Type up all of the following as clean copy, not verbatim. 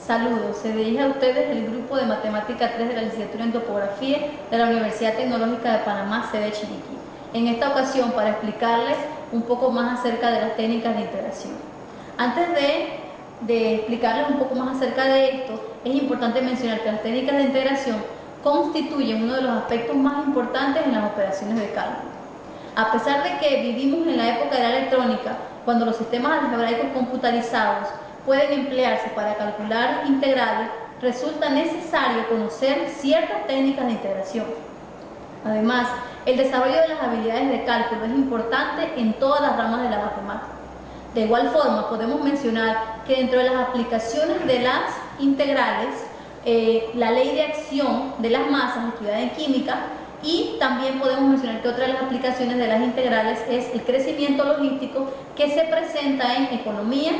Saludos, se dirige a ustedes el grupo de Matemática 3 de la Licenciatura en Topografía de la Universidad Tecnológica de Panamá, sede Chiriquí. En esta ocasión, para explicarles un poco más acerca de las técnicas de integración. Antes de explicarles un poco más acerca de esto, es importante mencionar que las técnicas de integración constituyen uno de los aspectos más importantes en las operaciones de cálculo. A pesar de que vivimos en la época de la electrónica, cuando los sistemas algebraicos computarizados pueden emplearse para calcular integrales, resulta necesario conocer ciertas técnicas de integración. Además, el desarrollo de las habilidades de cálculo es importante en todas las ramas de la matemática. De igual forma, podemos mencionar que dentro de las aplicaciones de las integrales, la ley de acción de las masas estudiada en química, y también podemos mencionar que otra de las aplicaciones de las integrales es el crecimiento logístico, que se presenta en economía,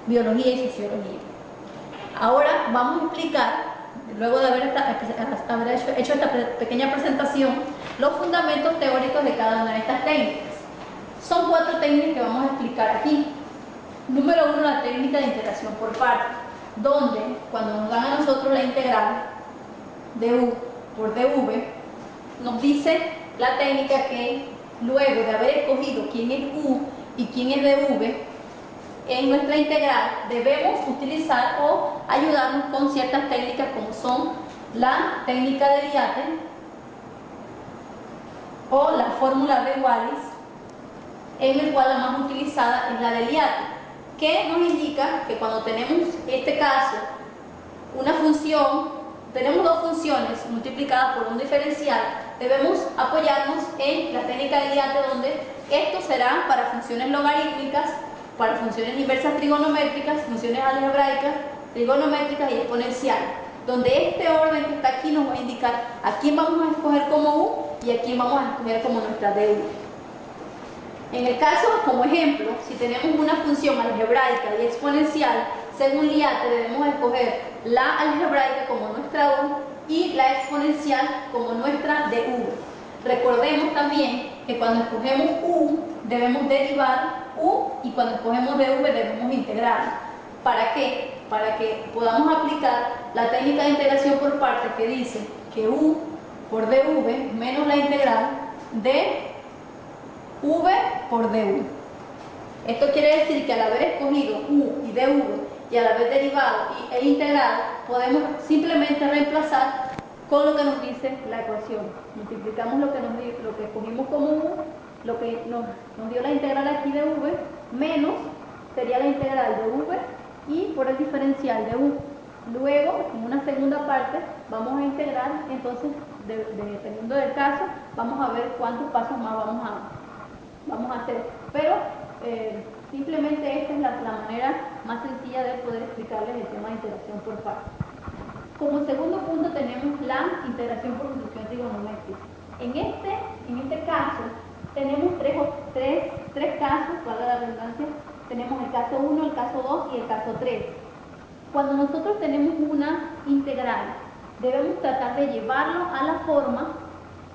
biología y sociología. Ahora vamos a explicar, luego de haber hecho esta pequeña presentación, los fundamentos teóricos de cada una de estas técnicas. Son 4 técnicas que vamos a explicar aquí. Número 1, la técnica de integración por partes, donde cuando nos dan a nosotros la integral de u por dv, nos dice la técnica que luego de haber escogido quién es u y quién es dv, en nuestra integral debemos utilizar o ayudarnos con ciertas técnicas como son la técnica de Dirichlet o la fórmula de Wallis, en el cual la más utilizada es la de Dirichlet, que nos indica que cuando tenemos este caso, una función, tenemos 2 funciones multiplicadas por un diferencial, debemos apoyarnos en la técnica de Dirichlet, donde esto será para funciones logarítmicas, para funciones inversas trigonométricas, funciones algebraicas, trigonométricas y exponenciales, donde este orden que está aquí nos va a indicar a quién vamos a escoger como u y a quién vamos a escoger como nuestra du. En el caso, como ejemplo, si tenemos una función algebraica y exponencial, según Dirichlet debemos escoger la algebraica como nuestra u y la exponencial como nuestra du. Recordemos también que cuando escogemos u debemos derivar u y cuando escogemos dv debemos integrar. ¿Para qué? Para que podamos aplicar la técnica de integración por partes, que dice que u por dv menos la integral de v por du. Esto quiere decir que al haber escogido u y dv y al haber derivado e integrado, podemos simplemente reemplazar con lo que nos dice la ecuación. Multiplicamos lo que escogimos como u, lo que nos dio la integral aquí de v, menos sería la integral de v y por el diferencial de u. Luego, en una segunda parte, vamos a integrar, entonces, dependiendo del caso, vamos a ver cuántos pasos más vamos a hacer. Pero simplemente esta es la manera más sencilla de poder explicarles el tema de integración por partes. Como segundo punto tenemos la integración por sustitución trigonométrica. En este caso tenemos tres casos, valga la redundancia. Tenemos el caso 1, el caso 2 y el caso 3. Cuando nosotros tenemos una integral, debemos tratar de llevarlo a la forma,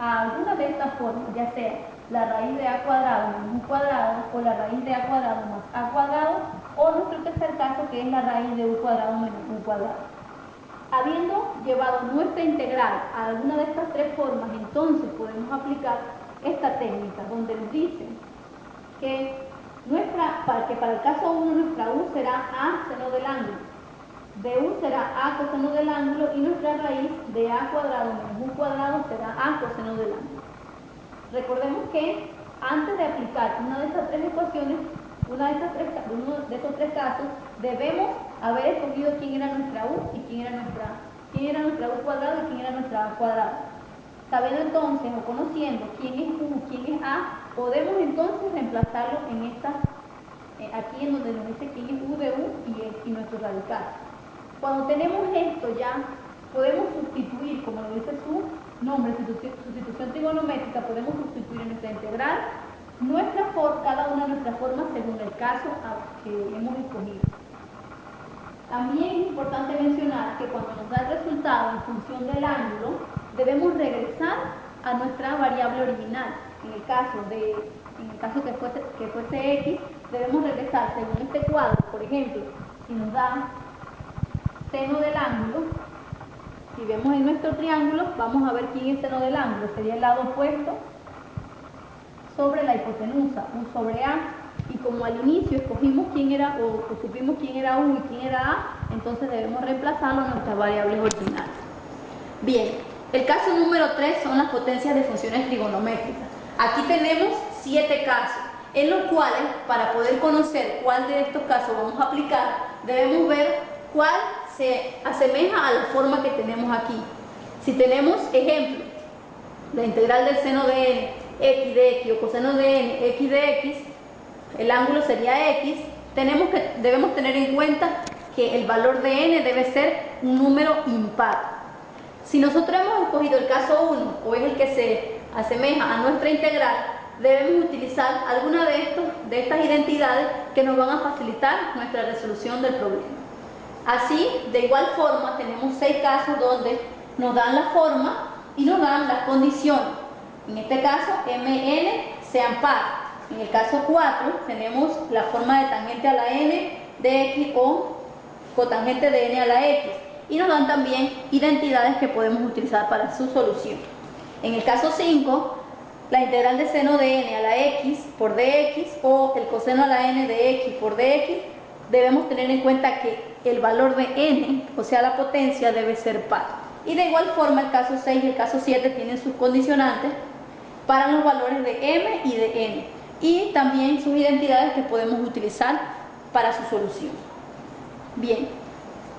a alguna de estas formas, ya sea la raíz de a cuadrado menos u cuadrado, o la raíz de a cuadrado más a cuadrado, o nuestro tercer caso, que es la raíz de u cuadrado menos u cuadrado. Habiendo llevado nuestra integral a alguna de estas 3 formas, entonces podemos aplicar esta técnica, donde nos dicen que para el caso 1 nuestra u será a seno del ángulo, du será a coseno del ángulo y nuestra raíz de a cuadrado menos u cuadrado será a coseno del ángulo. Recordemos que antes de aplicar una de estas 3 ecuaciones, uno de estos 3 casos, debemos haber escogido quién era nuestra u y quién era nuestra u cuadrado y quién era nuestra a cuadrado. Sabiendo entonces o conociendo quién es u, quién es a, podemos entonces reemplazarlo en aquí en donde nos dice quién es u de u y nuestro radical. Cuando tenemos esto ya, podemos sustituir, como lo dice su nombre, sustitución trigonométrica, podemos sustituir en nuestra integral cada una de nuestras formas según el caso que hemos escogido. También es importante mencionar que cuando nos da el resultado en función del ángulo, debemos regresar a nuestra variable original. En el caso que fuese x, debemos regresar según este cuadro. Por ejemplo, si nos da 6 seno del ángulo. Si vemos en nuestro triángulo, vamos a ver quién es seno del ángulo. Sería el lado opuesto sobre la hipotenusa, U sobre A. Y como al inicio escogimos quién era, o supimos quién era U y quién era A, entonces debemos reemplazarlo en nuestras variables originales. Bien, el caso número 3 son las potencias de funciones trigonométricas. Aquí tenemos 7 casos, en los cuales, para poder conocer cuál de estos casos vamos a aplicar, debemos ver cuál se asemeja a la forma que tenemos aquí. Si tenemos, ejemplo, la integral del seno de n, x de x, o coseno de n, x de x, el ángulo sería x, debemos tener en cuenta que el valor de n debe ser un número impar. Si nosotros hemos escogido el caso 1, o es el que se asemeja a nuestra integral, debemos utilizar alguna de estas identidades que nos van a facilitar nuestra resolución del problema. Así, de igual forma, tenemos 6 casos donde nos dan la forma y nos dan las condiciones. En este caso, mn sean par. En el caso 4, tenemos la forma de tangente a la n de x o cotangente de n a la x. Y nos dan también identidades que podemos utilizar para su solución. En el caso 5, la integral de seno de n a la x por dx o el coseno a la n de x por dx, debemos tener en cuenta que el valor de n, o sea la potencia, debe ser par. Y de igual forma el caso 6 y el caso 7 tienen sus condicionantes para los valores de m y de n, y también sus identidades que podemos utilizar para su solución. Bien,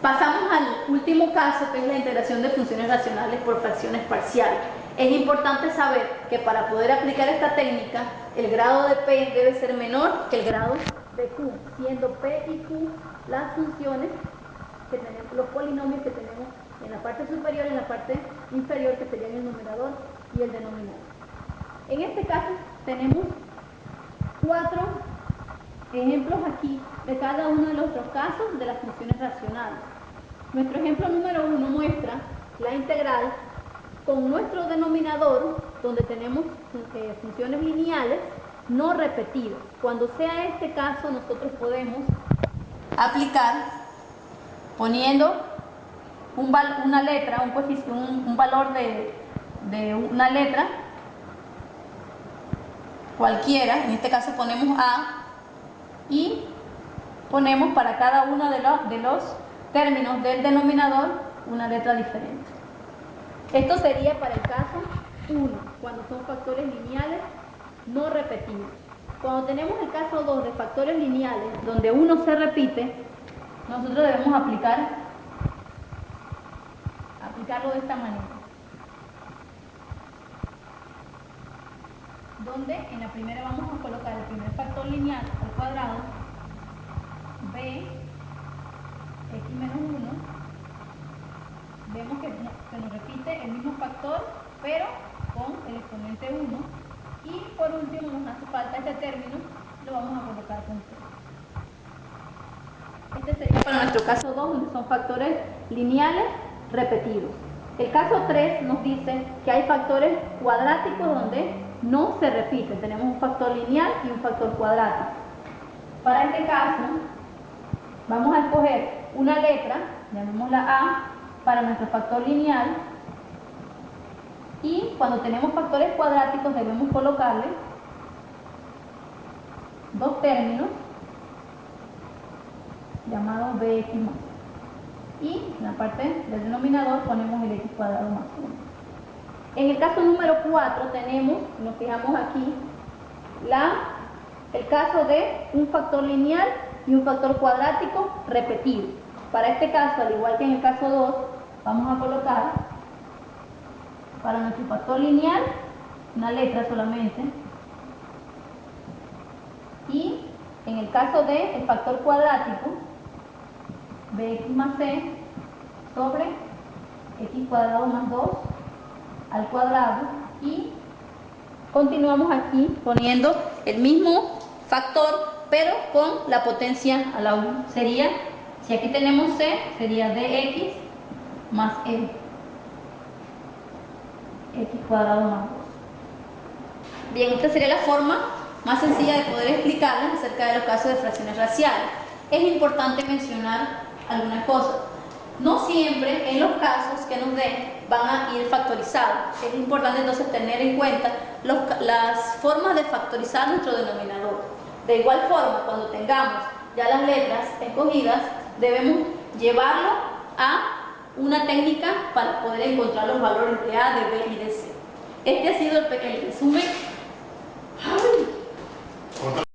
pasamos al último caso, que es la integración de funciones racionales por fracciones parciales. Es importante saber que para poder aplicar esta técnica, el grado de P debe ser menor que el grado de Q, siendo P y Q las funciones que tenemos, los polinomios que tenemos en la parte superior y en la parte inferior, que serían el numerador y el denominador. En este caso tenemos 4 ejemplos aquí de cada uno de los otros casos de las funciones racionales. Nuestro ejemplo número 1 muestra la integral con nuestro denominador, donde tenemos funciones lineales no repetidas. Cuando sea este caso, nosotros podemos aplicar poniendo una letra, un valor de una letra cualquiera. En este caso ponemos A y ponemos para cada uno de los términos del denominador una letra diferente. Esto sería para el caso 1, cuando son factores lineales no repetidos. Cuando tenemos el caso 2 de factores lineales, donde uno se repite, nosotros debemos aplicarlo de esta manera. Donde en la primera vamos a colocar el primer factor lineal al cuadrado, b, x menos 1. Vemos que se nos repite el mismo factor, pero con el exponente 1. Y por último nos hace falta este término, lo vamos a colocar con 0. Este sería para nuestro caso 2, donde son factores lineales repetidos. El caso 3 nos dice que hay factores cuadráticos donde no se repiten. Tenemos un factor lineal y un factor cuadrático. Para este caso, vamos a escoger una letra, llamémosla A, para nuestro factor lineal, y cuando tenemos factores cuadráticos debemos colocarle 2 términos llamados bx más c, y en la parte del denominador ponemos el x cuadrado más 1. En el caso número 4 tenemos, nos fijamos aquí, el caso de un factor lineal y un factor cuadrático repetido. Para este caso, al igual que en el caso 2, vamos a colocar para nuestro factor lineal una letra solamente, y en el caso del factor cuadrático, bx más c sobre x cuadrado más 2 al cuadrado, y continuamos aquí poniendo el mismo factor pero con la potencia a la 1. Sería, si aquí tenemos c, sería dx más e, x cuadrado más 2. Bien, esta sería la forma más sencilla de poder explicarles acerca de los casos de fracciones raciales. Es importante mencionar algunas cosas. no siempre en los casos que nos den van a ir factorizados. Es importante entonces tener en cuenta las formas de factorizar nuestro denominador. De igual forma, cuando tengamos ya las letras escogidas, debemos llevarlo a una técnica para poder encontrar los valores de A, de B y de C. Este ha sido el resumen. ¡Ay!